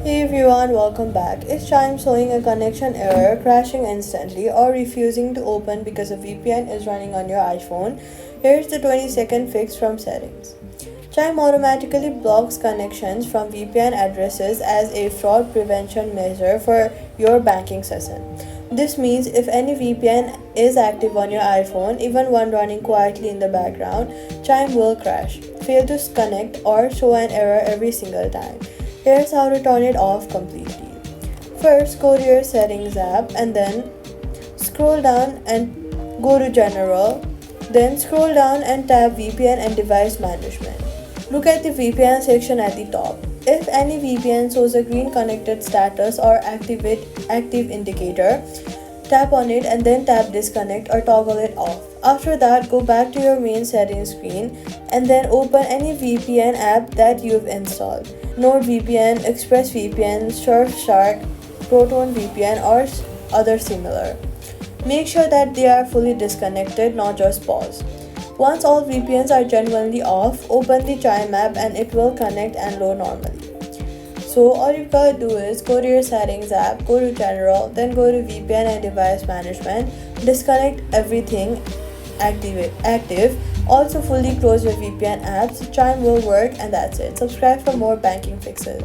Hey everyone, welcome back. Is Chime showing a connection error, crashing instantly, or refusing to open because a VPN is running on your iPhone? Here's the 20-second fix from settings. Chime automatically blocks connections from VPN addresses as a fraud prevention measure for your banking session. This means if any VPN is active on your iPhone, even one running quietly in the background, Chime will crash, fail to connect, or show an error every single time. Here's how to turn it off completely. First, go to your settings app and then scroll down and go to general. Then scroll down and tap VPN and device management. Look at the VPN section at the top. If any VPN shows a green connected status or active indicator, tap on it and then tap disconnect or toggle it off. After that, go back to your main settings screen and then open any VPN app that you've installed. NordVPN, ExpressVPN, Surfshark, ProtonVPN, or other similar. Make sure that they are fully disconnected, not just paused. Once all VPNs are genuinely off, open the Chime app and it will connect and load normally. So all you've got to do is go to your settings app, go to general, then go to VPN and device management, disconnect everything active, also fully close your VPN apps. Chime will work, and that's it. Subscribe for more banking fixes.